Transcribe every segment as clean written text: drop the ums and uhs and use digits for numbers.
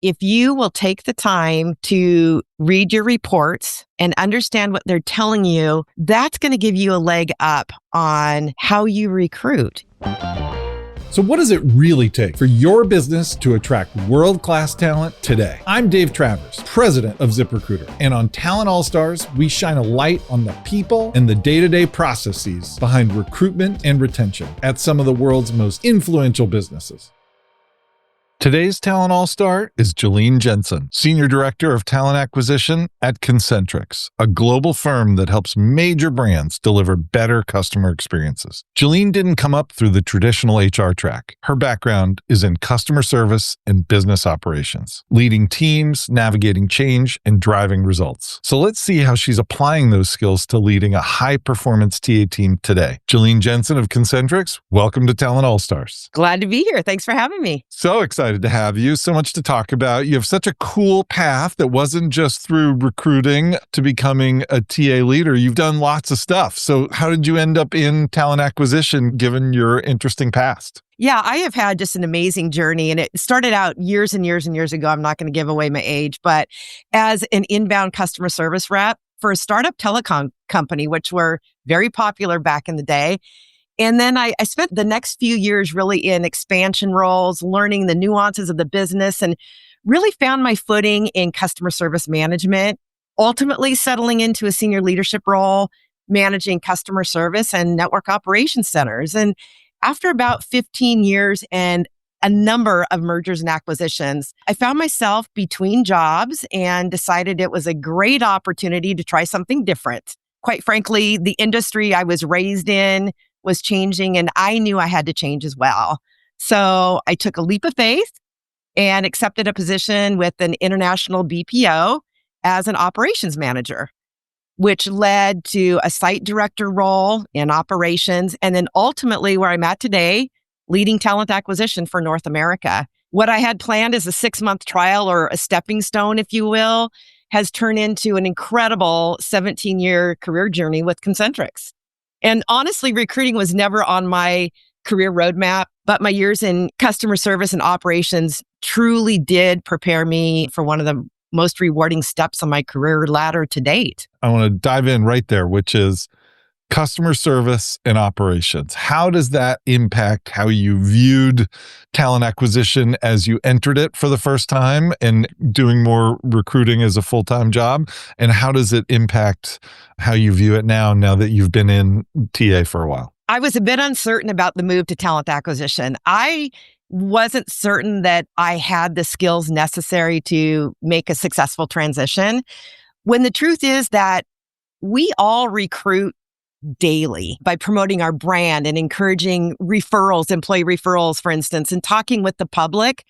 If you will take the time to read your reports and understand what they're telling you, that's going to give you a leg up on how you recruit. So what does it really take for your business to attract world-class talent today? I'm Dave Travers, president of ZipRecruiter, and on Talent All-Stars, we shine a light on the people and the day-to-day processes behind recruitment and retention at some of the world's most influential businesses. Today's Talent All-Star is Jillene Jensen, Senior Director of Talent Acquisition at Concentrix, a global firm that helps major brands deliver better customer experiences. Jillene didn't come up through the traditional HR track. Her background is in customer service and business operations, leading teams, navigating change, and driving results. So let's see how she's applying those skills to leading a high-performance TA team today. Jillene Jensen of Concentrix, welcome to Talent All-Stars. Glad to be here. Thanks for having me. So excited to have you. So much to talk about. You have such a cool path that wasn't just through recruiting to becoming a TA leader. You've done lots of stuff. So how did you end up in talent acquisition given your interesting past? Yeah, I have had just an amazing journey, and it started out years and years and years ago. I'm not going to give away my age, but as an inbound customer service rep for a startup telecom company, which were very popular back in the day. And then I spent the next few years really in expansion roles, learning the nuances of the business, and really found my footing in customer service management, ultimately settling into a senior leadership role, managing customer service and network operations centers. And after about 15 years and a number of mergers and acquisitions, I found myself between jobs and decided it was a great opportunity to try something different. Quite frankly, the industry I was raised in was changing, and I knew I had to change as well. So I took a leap of faith and accepted a position with an international BPO as an operations manager, which led to a site director role in operations, and then ultimately where I'm at today, leading talent acquisition for North America. What I had planned as a 6-month trial or a stepping stone, if you will, has turned into an incredible 17-year career journey with Concentrix. And honestly, recruiting was never on my career roadmap, but my years in customer service and operations truly did prepare me for one of the most rewarding steps on my career ladder to date. I want to dive in right there, which is customer service and operations. How does that impact how you viewed talent acquisition as you entered it for the first time and doing more recruiting as a full-time job? And how does it impact how you view it now that you've been in TA for a while? I was a bit uncertain about the move to talent acquisition. I wasn't certain that I had the skills necessary to make a successful transition, when the truth is that we all recruit daily by promoting our brand and encouraging referrals, employee referrals, for instance, and talking with the public.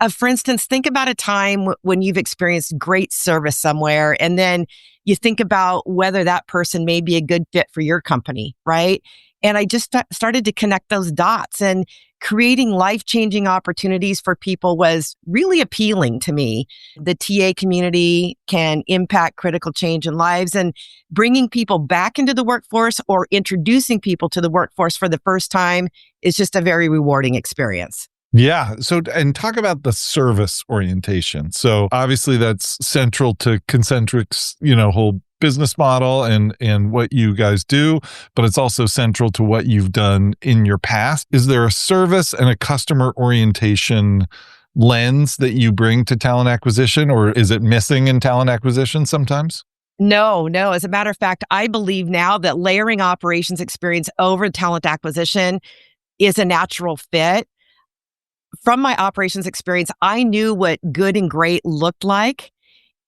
For instance, think about a time when you've experienced great service somewhere, and then you think about whether that person may be a good fit for your company, right? And I just started to connect those dots, and creating life-changing opportunities for people was really appealing to me. The TA community can impact critical change in lives, and bringing people back into the workforce or introducing people to the workforce for the first time is just a very rewarding experience. Yeah. So, and talk about the service orientation. So obviously that's central to Concentrix, whole business model and what you guys do, but it's also central to what you've done in your past. Is there a service and a customer orientation lens that you bring to talent acquisition, or is it missing in talent acquisition sometimes? No. As a matter of fact, I believe now that layering operations experience over talent acquisition is a natural fit. From my operations experience, I knew what good and great looked like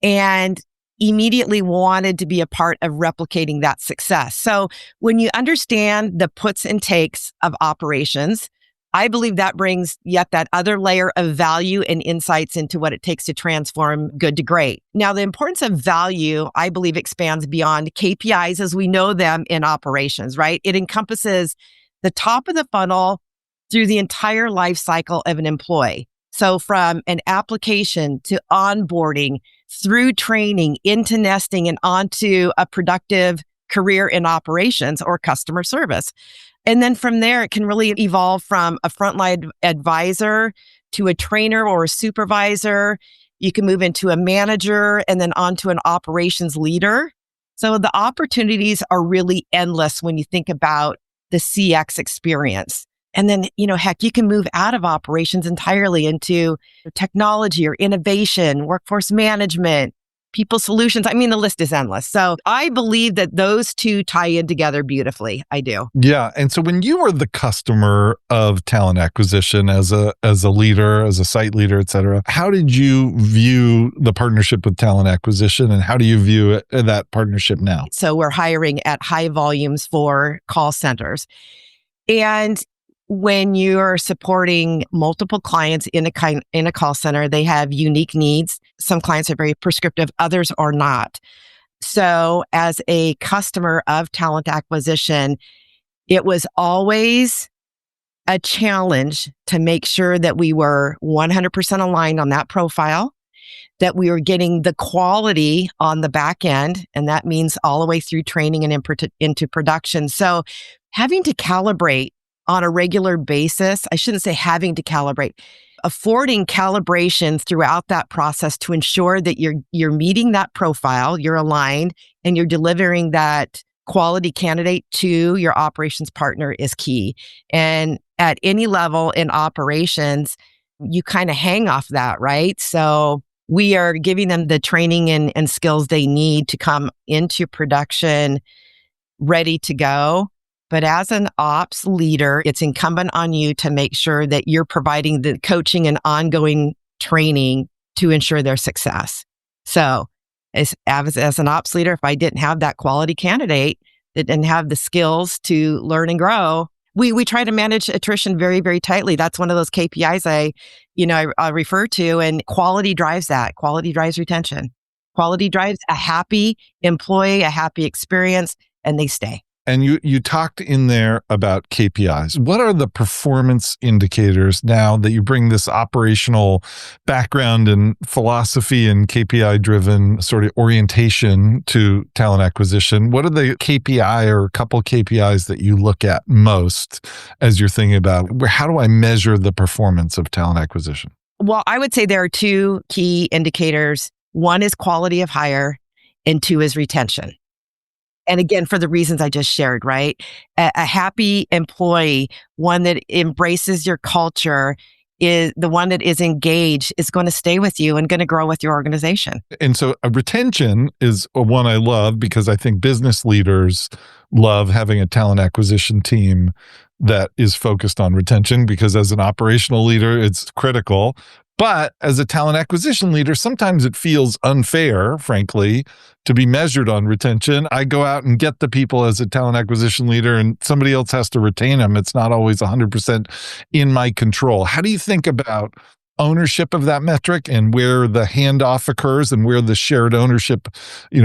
and immediately wanted to be a part of replicating that success. So when you understand the puts and takes of operations, I believe that brings yet that other layer of value and insights into what it takes to transform good to great. Now, the importance of value, I believe, expands beyond KPIs as we know them in operations, right? It encompasses the top of the funnel through the entire life cycle of an employee. So from an application to onboarding, through training, into nesting, and onto a productive career in operations or customer service. And then from there, it can really evolve from a frontline advisor to a trainer or a supervisor, You can move into a manager and then onto an operations leader. So the opportunities are really endless when you think about the CX experience. And then, heck, you can move out of operations entirely into technology or innovation, workforce management, people solutions. I mean, the list is endless. So I believe that those two tie in together beautifully. I do. Yeah. And so when you were the customer of talent acquisition as a leader, as a site leader, et cetera, how did you view the partnership with talent acquisition and how do you view that partnership now? So we're hiring at high volumes for call centers. And when you're supporting multiple clients in a call center, they have unique needs. Some clients are very prescriptive, others are not. So as a customer of talent acquisition, it was always a challenge to make sure that we were 100% aligned on that profile, that we were getting the quality on the back end, and that means all the way through training and into production. So having to calibrate on a regular basis, I shouldn't say having to calibrate, affording calibration throughout that process to ensure that you're meeting that profile, you're aligned, and you're delivering that quality candidate to your operations partner is key. And at any level in operations, you kind of hang off that, right? So we are giving them the training and skills they need to come into production ready to go. But as an ops leader, it's incumbent on you to make sure that you're providing the coaching and ongoing training to ensure their success. So as an ops leader, if I didn't have that quality candidate that didn't have the skills to learn and grow, we try to manage attrition very, very tightly. That's one of those KPIs I refer to, and quality drives that. Quality drives retention. Quality drives a happy employee, a happy experience, and they stay. And you talked in there about KPIs. What are the performance indicators now that you bring this operational background and philosophy and KPI-driven sort of orientation to talent acquisition? What are the KPI or a couple KPIs that you look at most as you're thinking about how do I measure the performance of talent acquisition? Well, I would say there are two key indicators. One is quality of hire, and two is retention. And again, for the reasons I just shared, right? A happy employee, one that embraces your culture, is the one that is engaged, is going to stay with you and going to grow with your organization. And so retention is one I love because I think business leaders love having a talent acquisition team that is focused on retention because as an operational leader, it's critical. But as a talent acquisition leader, sometimes it feels unfair, frankly, to be measured on retention. I go out and get the people as a talent acquisition leader and somebody else has to retain them. It's not always 100% in my control. How do you think about ownership of that metric and where the handoff occurs and where the shared ownership,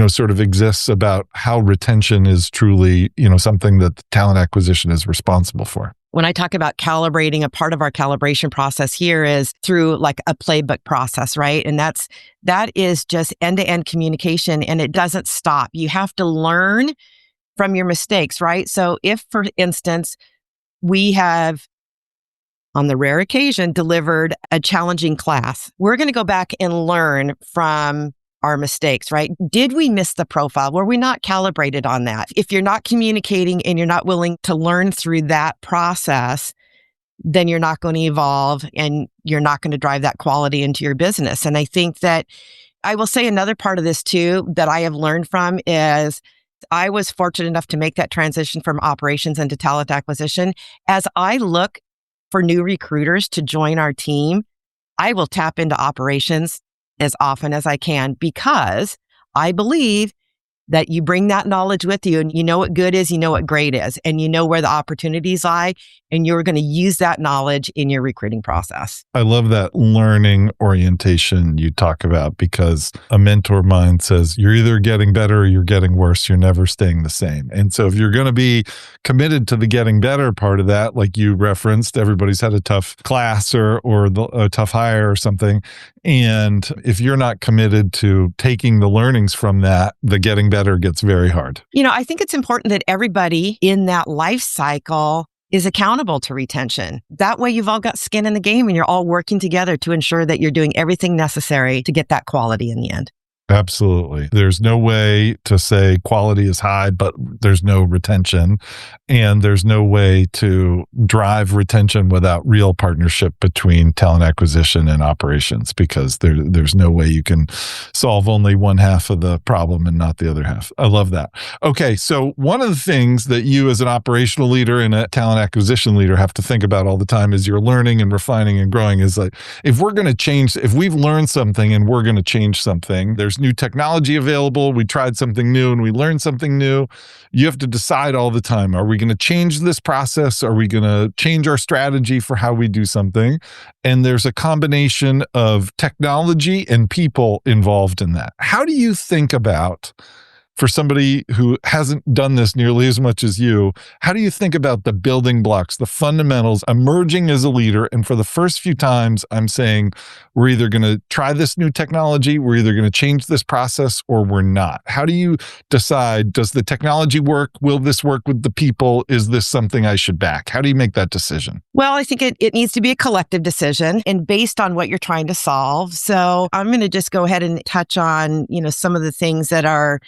sort of exists about how retention is truly, something that the talent acquisition is responsible for? When I talk about calibrating, a part of our calibration process here is through like a playbook process, right? And that is just end-to-end communication and it doesn't stop. You have to learn from your mistakes, right? So if, for instance, we have on the rare occasion delivered a challenging class, we're going to go back and learn from our mistakes, right? Did we miss the profile? Were we not calibrated on that? If you're not communicating and you're not willing to learn through that process, then you're not going to evolve and you're not going to drive that quality into your business. And I think that I will say another part of this too that I have learned from is I was fortunate enough to make that transition from operations into talent acquisition. As I look for new recruiters to join our team, I will tap into operations as often as I can because I believe that you bring that knowledge with you and you know what good is, you know what great is, and you know where the opportunities lie, and you're going to use that knowledge in your recruiting process. I love that learning orientation you talk about because a mentor of mine says you're either getting better or you're getting worse. You're never staying the same. And so if you're going to be committed to the getting better part of that, like you referenced, everybody's had a tough class or a tough hire or something. And if you're not committed to taking the learnings from that, the getting better gets very hard. I think it's important that everybody in that life cycle is accountable to retention. That way you've all got skin in the game and you're all working together to ensure that you're doing everything necessary to get that quality in the end. Absolutely. There's no way to say quality is high, but there's no retention. And there's no way to drive retention without real partnership between talent acquisition and operations, because there's no way you can solve only one half of the problem and not the other half. I love that. Okay. So one of the things that you as an operational leader and a talent acquisition leader have to think about all the time as you're learning and refining and growing is like, if we've learned something and we're going to change something, there's new technology available. We tried something new and we learned something new. You have to decide all the time, are we going to change this process? Are we going to change our strategy for how we do something? And there's a combination of technology and people involved in that. How do you think about, for somebody who hasn't done this nearly as much as you, how do you think about the building blocks, the fundamentals, emerging as a leader? And for the first few times, I'm saying we're either going to try this new technology, we're either going to change this process, or we're not. How do you decide, does the technology work? Will this work with the people? Is this something I should back? How do you make that decision? Well, I think it needs to be a collective decision and based on what you're trying to solve. So I'm going to just go ahead and touch on, some of the things that are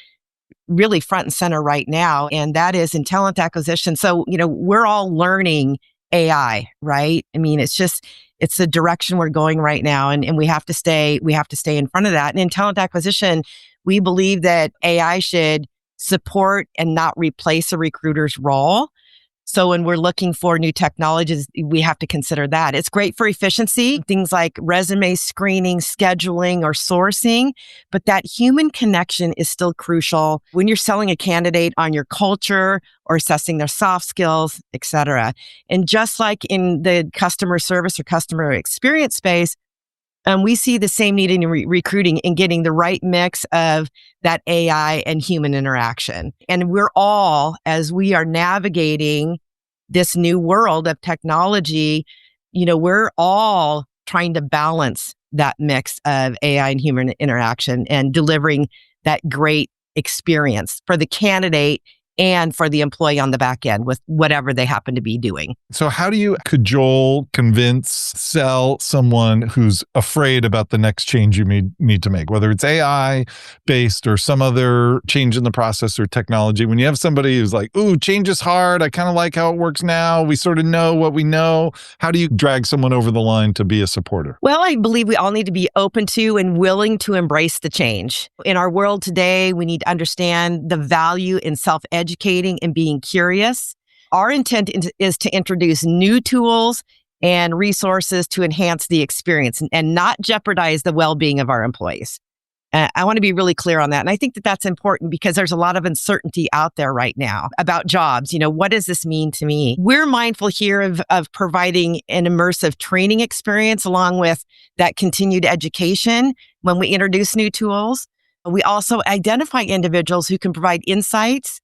really front and center right now, and that is in talent acquisition. So, we're all learning AI, right? I mean, it's the direction we're going right now, and we have to stay in front of that. And in talent acquisition, we believe that AI should support and not replace a recruiter's role. So when we're looking for new technologies, we have to consider that. It's great for efficiency, things like resume screening, scheduling, or sourcing, but that human connection is still crucial when you're selling a candidate on your culture or assessing their soft skills, et cetera. And just like in the customer service or customer experience space, we see the same need in recruiting in getting the right mix of that AI and human interaction. And we're all, as we are navigating this new world of technology, we're all trying to balance that mix of AI and human interaction and delivering that great experience for the candidate and for the employee on the back end with whatever they happen to be doing. So how do you cajole, convince, sell someone who's afraid about the next change you need to make, whether it's AI based or some other change in the process or technology? When you have somebody who's like, ooh, change is hard. I kind of like how it works now. We sort of know what we know. How do you drag someone over the line to be a supporter? Well, I believe we all need to be open to and willing to embrace the change. In our world today, we need to understand the value in self-education and being curious. Our intent is to introduce new tools and resources to enhance the experience and not jeopardize the well-being of our employees. I want to be really clear on that. And I think that that's important because there's a lot of uncertainty out there right now about jobs. What does this mean to me? We're mindful here of providing an immersive training experience along with that continued education when we introduce new tools. We also identify individuals who can provide insights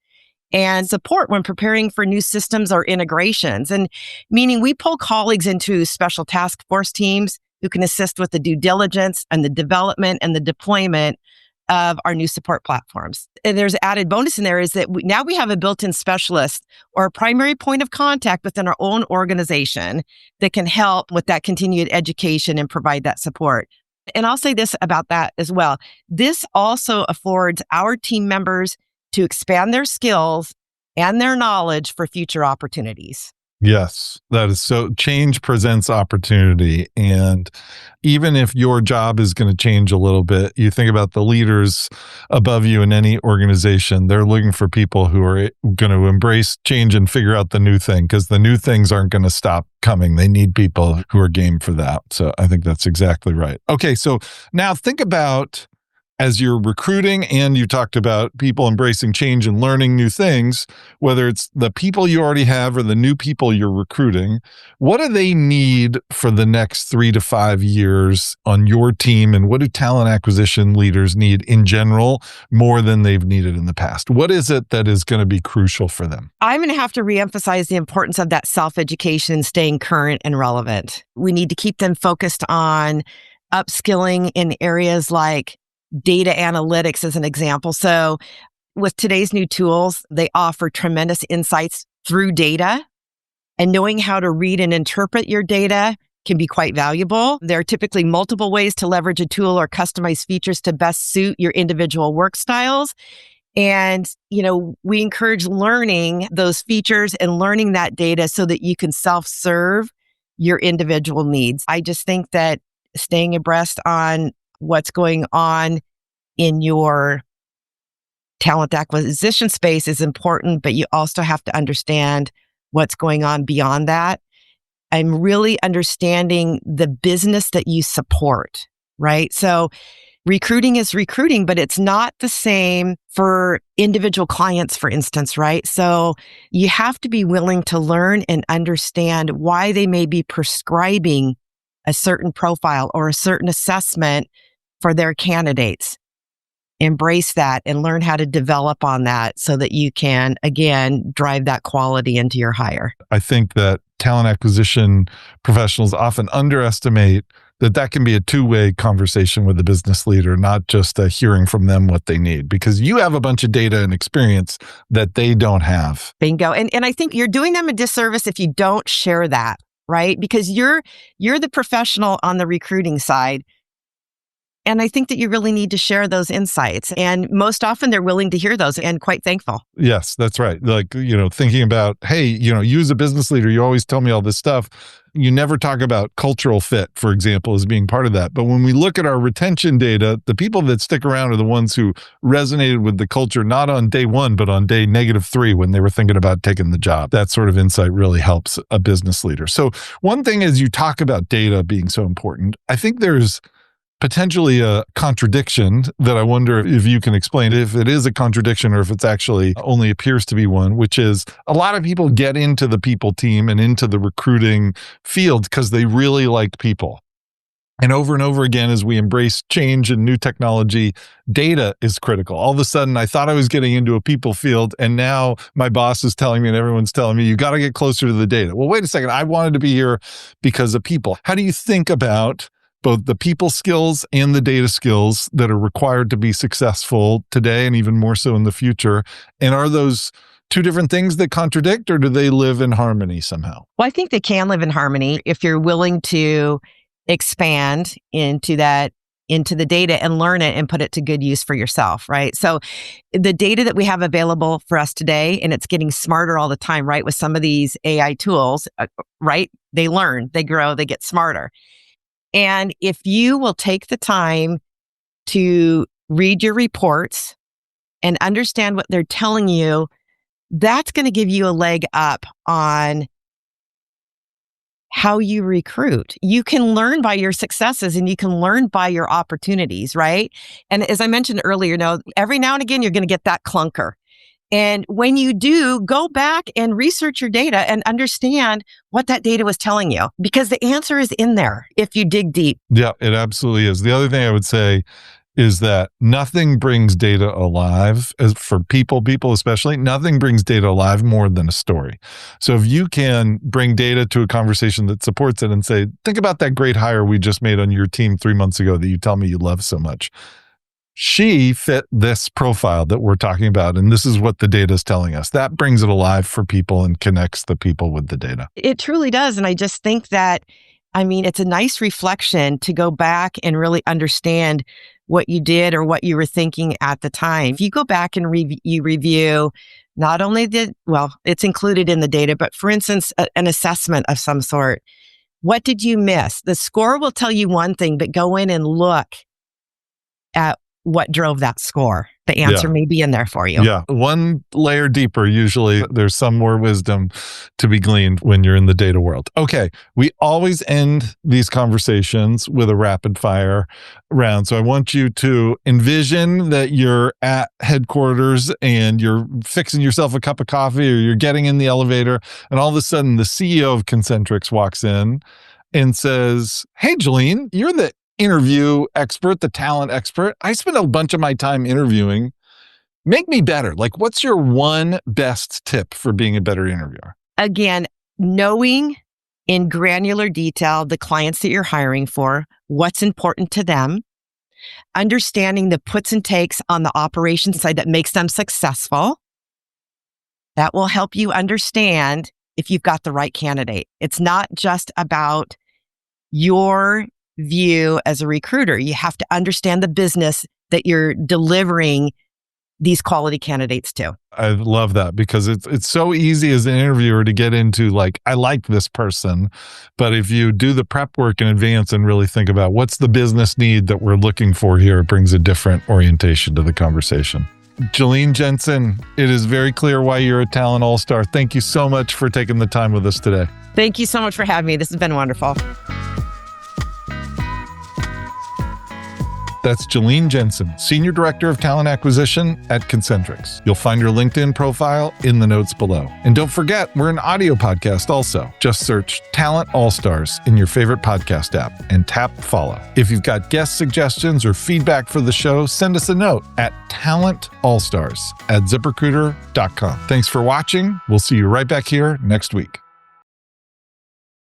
and support when preparing for new systems or integrations. And meaning we pull colleagues into special task force teams who can assist with the due diligence and the development and the deployment of our new support platforms. And there's added bonus in there is that now we have a built-in specialist or a primary point of contact within our own organization that can help with that continued education and provide that support. And I'll say this about that as well. This also affords our team members to expand their skills and their knowledge for future opportunities. Yes, that is so. Change presents opportunity. And even if your job is going to change a little bit, you think about the leaders above you in any organization, they're looking for people who are going to embrace change and figure out the new thing, because the new things aren't going to stop coming. They need people who are game for that. So I think that's exactly right. Okay, so now think about, as you're recruiting and you talked about people embracing change and learning new things, whether it's the people you already have or the new people you're recruiting, what do they need for the next 3 to 5 years on your team? And what do talent acquisition leaders need in general more than they've needed in the past? What is it that is going to be crucial for them? I'm going to have to reemphasize the importance of that self-education and staying current and relevant. We need to keep them focused on upskilling in areas like data analytics as an example. So with today's new tools, they offer tremendous insights through data And knowing how to read and interpret your data can be quite valuable. There are typically multiple ways to leverage a tool or customize features to best suit your individual work styles. And, we encourage learning those features and learning that data so that you can self-serve your individual needs. I just think that staying abreast on what's going on in your talent acquisition space is important, but you also have to understand what's going on beyond that. I'm really understanding the business that you support, right? So recruiting is recruiting, but it's not the same for individual clients, for instance, right? So you have to be willing to learn and understand why they may be prescribing a certain profile or a certain assessment for their candidates. Embrace that and learn how to develop on that so that you can, again, drive that quality into your hire. I think that talent acquisition professionals often underestimate that can be a two-way conversation with the business leader, not just hearing from them what they need, because you have a bunch of data and experience that they don't have. Bingo. And I think you're doing them a disservice if you don't share that, right? Because you're the professional on the recruiting side. And I think that you really need to share those insights. And most often they're willing to hear those and quite thankful. Yes, that's right. Like, thinking about, hey, you as a business leader, you always tell me all this stuff. You never talk about cultural fit, for example, as being part of that. But when we look at our retention data, the people that stick around are the ones who resonated with the culture, not on day one, but on day -3 when they were thinking about taking the job. That sort of insight really helps a business leader. So one thing is, you talk about data being so important. I think there's potentially a contradiction that I wonder if you can explain, if it is a contradiction or if it's actually only appears to be one, which is a lot of people get into the people team and into the recruiting field because they really like people. And over again, as we embrace change and new technology, data is critical. All of a sudden, I thought I was getting into a people field, and now my boss is telling me and everyone's telling me, you got to get closer to the data. Well, wait a second. I wanted to be here because of people. How do you think about both the people skills and the data skills that are required to be successful today and even more so in the future? And are those two different things that contradict, or do they live in harmony somehow? Well, I think they can live in harmony if you're willing to expand into the data and learn it and put it to good use for yourself, right? So the data that we have available for us today, and it's getting smarter all the time, right? With some of these AI tools, right? They learn, they grow, they get smarter. And if you will take the time to read your reports and understand what they're telling you, that's going to give you a leg up on how you recruit. You can learn by your successes and you can learn by your opportunities, right? And as I mentioned earlier, every now and again, you're going to get that clunker. And when you do, go back and research your data and understand what that data was telling you, because the answer is in there if you dig deep. Yeah, it absolutely is. The other thing I would say is that nothing brings data alive, as for people especially, nothing brings data alive more than a story. So if you can bring data to a conversation that supports it and say, think about that great hire we just made on your team 3 months ago that you tell me you love so much. She fit this profile that we're talking about, and this is what the data is telling us. That brings it alive for people and connects the people with the data. It truly does. And I just think that, it's a nice reflection to go back and really understand what you did or what you were thinking at the time. If you go back and you review not only it's included in the data, but for instance, an assessment of some sort. What did you miss? The score will tell you one thing, but go in and look at what drove that score. The answer may be in there for you. Yeah. One layer deeper, usually there's some more wisdom to be gleaned when you're in the data world. Okay. We always end these conversations with a rapid fire round. So I want you to envision that you're at headquarters and you're fixing yourself a cup of coffee, or you're getting in the elevator, and all of a sudden the CEO of Concentrix walks in and says, "Hey, Jillene, you're the interview expert, the talent expert. I spend a bunch of my time interviewing. Make me better. Like, what's your one best tip for being a better interviewer?" Again, knowing in granular detail the clients that you're hiring for, what's important to them, understanding the puts and takes on the operations side that makes them successful. That will help you understand if you've got the right candidate. It's not just about your view as a recruiter. You have to understand the business that you're delivering these quality candidates to. I love that because it's so easy as an interviewer to get into like, I like this person. But if you do the prep work in advance and really think about what's the business need that we're looking for here, it brings a different orientation to the conversation. Jillene Jensen, it is very clear why you're a Talent All-Star. Thank you so much for taking the time with us today. Thank you so much for having me. This has been wonderful. That's Jillene Jensen, Senior Director of Talent Acquisition at Concentrix. You'll find her LinkedIn profile in the notes below. And don't forget, we're an audio podcast also. Just search Talent All-Stars in your favorite podcast app and tap follow. If you've got guest suggestions or feedback for the show, send us a note at talentallstars@ziprecruiter.com. Thanks for watching. We'll see you right back here next week.